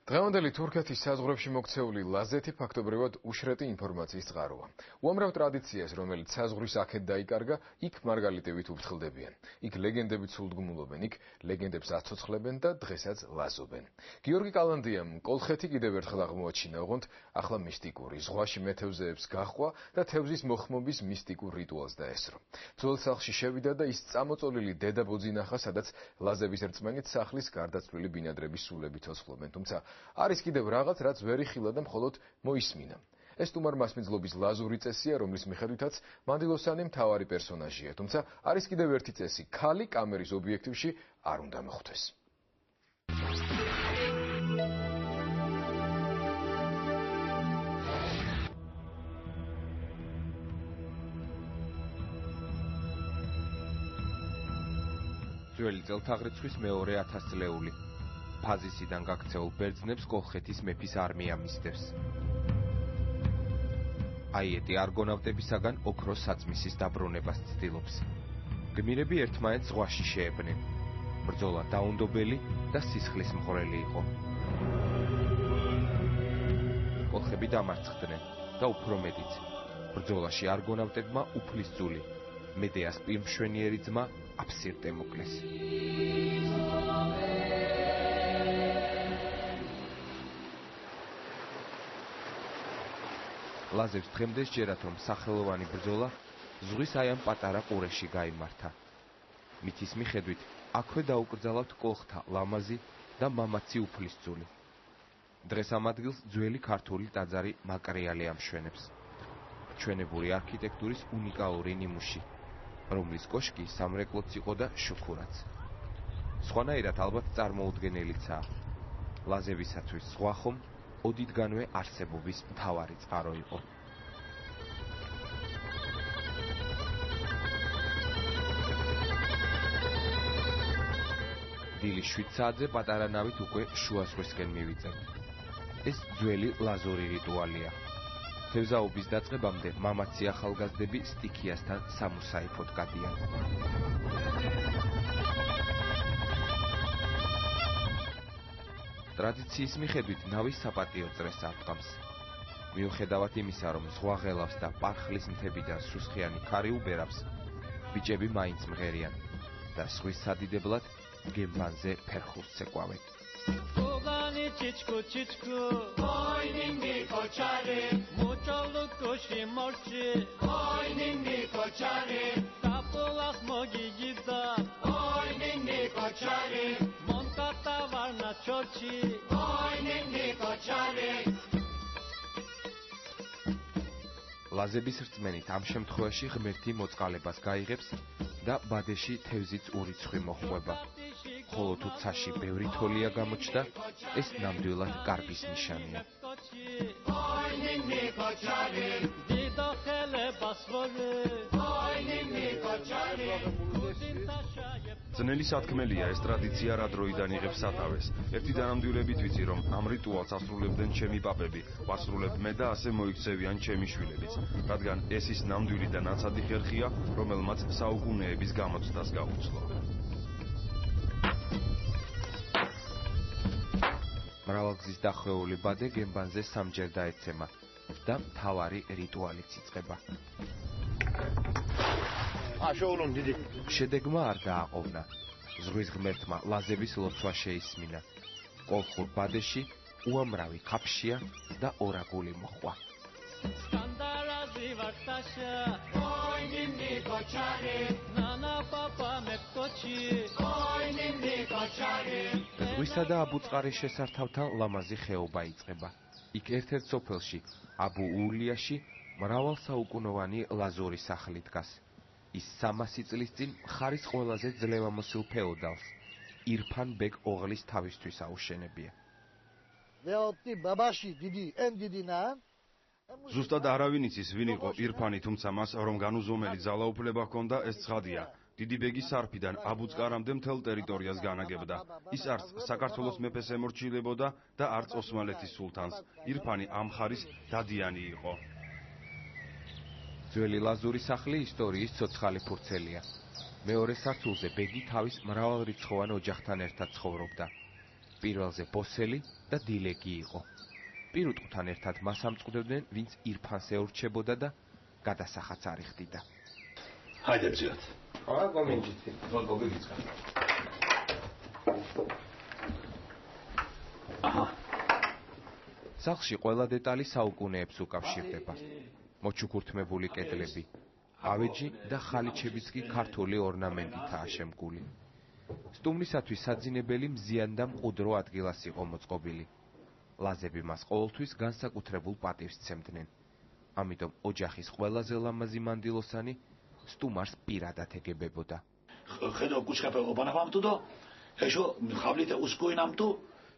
დღევანდელი თურქეთის საზღვრებში მოქცეული ლაზეთი ფაქტობრივად უშრეტი ინფორმაციის წყაროა. უამრავ ტრადიციას, რომელიც საზღვრის აქეთ დაიკარგა, იქ მარგალიტივით უფრთხილდებიან. იქ ლეგენდებით სულდგმულობენ, იქ ლეგენდებს აცოცხლებენ და დღესაც ლაზობენ. გიორგი კალანდიამ კოლხეთი კიდევ ერთხელ აღმოაჩინა, ოღონდ ახლა მისტიკური, ზღვაში მეთევზეებს გაჰყვა და თევზის მოხმობის მისტიკურ რიტუალს დაესწრო. ძველ სახლში შევიდა და ის წამოწოლილი დედაბოძი ნახა, სადაც ლაზების რწმენით სახლის გარდაცვლილი ბინადრების სულები ცოცხლობენ, თუმცა არის კიდევ რაღაც, რაც ვერ იხილა და მხოლოდ მოისმინა. ეს თუმარ მასმიძლობის ლაზური წესია, რომლის მიხედვითაც მანდილოსანი მთავარი პერსონაჟია, თუმცა არის კიდევ ერთი წესი, ქალი კამერის ობიექტივში არ უნდა მოხვდეს. ძველი წელთაღრიცხვის მეორე 1000 წლეული. ფაზისიდან გაქცეულ ბერძნებს კოლხეთის მეფის არმია მისდევს. აიეტი არგონავტებისაგან ოქროს საწმისის დაბრუნებას ცდილობს. გმირები ერთმანეთს ზღვაში შეებნენ. ბრძოლა დაუნდობელი და სისხლის მღვრელი იყო. კოლხები დამარცხდნენ და უფრო მეტიც. ბრძოლაში არგონავტებმა უფლისწული, მედეას პირმშვენიერი ძმა აფსირტე მოკლეს. ლაზებს დღემდე სჯერათ, რომ სახელოვანი ბრძოლა ზღვის აი ამ პატარა ყურეში გაიმართა. მითის მიხედვით, აქვე დაუკრძალავთ კოლხთა ლამაზი და მამაცი უფლისწული. დღეს ამ ადგილს ძველი ქართული ტაძარი მაკრიალი ამშვენებს. ჩვენებური არქიტექტურის უნიკალური ნიმუში, რომლის კოშკი სამრეკლოც იყო და შუქურაც. სხვანაირად ალბათ წარმოუდგენელიცაა. ლაზებისათვის ზღვა ხომ ოდითგანვე არსებობის მთავარი წყარო იყო. დილის 7 საათზე პატარა ნავით უკვე შუა ზღვისკენ მივიწევთ. ეს ძველი ლაზური რიტუალია. თევზაობის დაწყებამდე მამაცი ახალგაზრდები სტიქიასთან სამუსაიფოდ გადიან. ტრადიციის მიხედვით ნავის საპატიო წრეს არტყამს. მიუხედავად იმისა, რომ ზღვა ღელავს და პარხლის მთებიდან სუსხიანი ქარი უბერავს, ბიჭები მაინც მღერიან და ზღვის სადიდებლად გემბანზე ფერხულს ცეკვავენ. ლაზების რწმენით ამ შემთხვევაში ღმერთი მოწყალებას გაიღებს და ბადეში თევზიც ურიცხვი მოხვება. ხოლო თუ ცაში ბევრი თოლია გამოჩნდა, ეს ნამდვილად კარგის ნიშანია. ძნელი სათქმელია ეს ტრადიცია რა დროიდან იღებს სათავეს. ერთი დანამდვილებით ვიცი, რომ ამ რიტუალს ასრულებდნენ ჩემი პაპები, ვასრულებ მე და ასე მოიქცევიან ჩემი შვილებიც, რადგან ეს ის ნამდვილი და ნაცადი ხერხია, რომელმაც საუკუნეების გამოცდას გაუძლო. მრავალგზის დახვეული ბადე გემბანზე სამჯერ დაეცემა და მთავარი რიტუალიც იწყება. შედეგმა არ დააყოვნა. ზღვის ღმერთმა ლაზების ლოცვა შეისმინა. კოლხურ ბადეში უამრავი ქაფშია და ორაგული მოჰყვა. ზღვისა და აბუწყარის შესართავთან ლამაზი ხეობა იწყება. იქ ერთ-ერთ სოფელში, აბუ ულიაში, მრავალსაუკუნოვანი ლაზური სახლი დგას. ის 300 წლის წინ მხარის ყველაზე ძლევამოსილ ფეოდალს, ირფან ბეგ ოღლის თავისთვის აუშენებია. ზუსტად არავინ იცის, ვინ იყო ირფანი, თუმცა მას რომ განუზომელი ძალაუფლება ჰქონდა, ეს ცხადია. დიდი ბეგი სარფიდან აბუწყარამდე მთელ ტერიტორიას განაგებდა. ის არც საქართველოს მეფეს ემორჩილებოდა და არც ოსმალეთის სულთანს. ირფანი ამ მხარის დადიანი იყო. ძველი ლაზური სახლი ისტორიის ცოცხალი ფურცელია. მეორე სართულზე ბეგი თავის მრავალრიცხოვან ოჯახთან ერთად ცხოვრობდა. პირველზე ბოსელი და დილეგი იყო. პირუტყთან ერთად მას ამწყდებდნენ, ვინც ირფანს ეურჩებოდა და გადასახაც არ იხდიდა. Haide, bziat. გომინჯითი. გოგიგიცხა. აჰა. სახლში ყველა დეტალი საუკუნეებს უკავშირდება. მოჩუქურთმებული კედლები, ავეჯი და ხალიჩებიც კი ქართული ორნამენტითაა შემკული. სტუმრისათვის საძინებელი მზიან და მყუდრო ადგილას იყო მოწყობილი. ლაზები მას ყოველთვის განსაკუთრებულ პატივს სცემდნენ. ამიტომ ოჯახის ყველაზე ლამაზი მანდილოსანი სტუმარს პირადად ეგებებოდა. ხედავ კუჩკაპე ოპანავამ თუ და ეშო ხავლით უსკუინამ თუ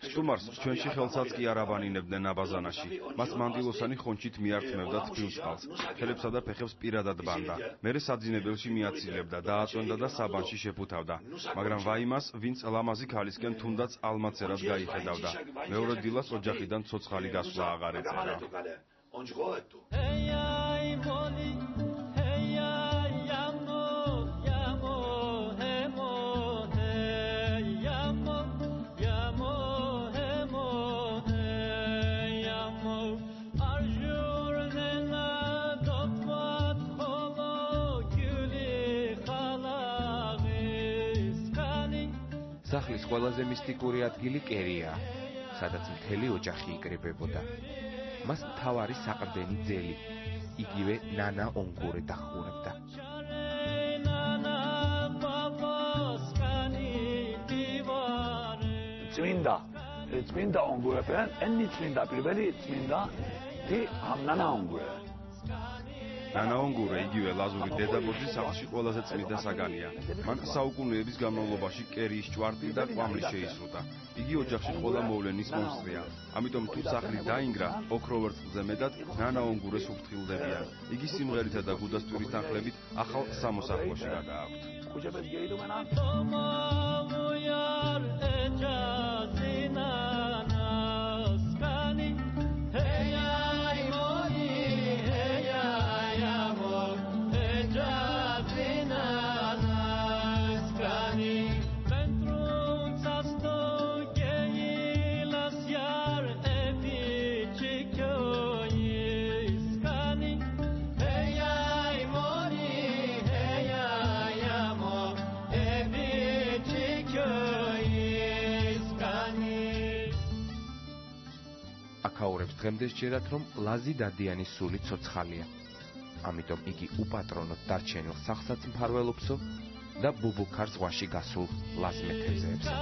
სტუმარს ჩვენში ხელსაც კი არ აბანინებდნენ აბაზანაში. მას მანდილოსანი ხონჩით მიართმევდა თბილწყალს, ხელებსა და ფეხებს პირადად ბანდა. მერე საძინებელში მიაცილებდა, დააწვენდა და საბანში შეფუთავდა. მაგრამ ვაიმას, ვინც ლამაზი ქალისკენ თუნდაც ალმაცერად გაიხედავდა. მეორე დილას ოჯახიდან ცოცხალი გასვლა აღარ ეწერა. სახლის ყველაზე მისტიკური ადგილი კერია, სადაც მთელი ოჯახი იკრებებოდა. მას მთავარი საყრდენი ძელი, იგივე ნანა ონგურე დახურებდა. წმინდა ონგურებთან, ენი წმინდა პირველი წმინდა დი ამ ნანა ონგურე. ნანა ონგურე იგივე ლაზური დედაბოძის სახლში ყველაზე წმინდა საგანია. მან საუკუნეების განმავლობაში კერიის ჭვარტი და კვამლი შეისრულდა. იგი ოჯახში ყველა მოვლენის მონსტრია. ამიტომ თუ სახლი დაინგრა, ოქროვერცხლზე მეტად ნანა ონგურეს უფრთხილდებიან. იგი სიმღერითა და გუდასტურის თანხლებით ახალ სამოსახლოში გადააქვთ. აქაურებს დღემდე სჯერათ, რომ ლაზი დადიანის სული ცოცხალია. ამიტომ იგი უპატრონოდ დარჩენილ სახლსაც მფარველობსო და ბუბუქარ ზღვაში გასულ ლაზ მეთევზეებსაც.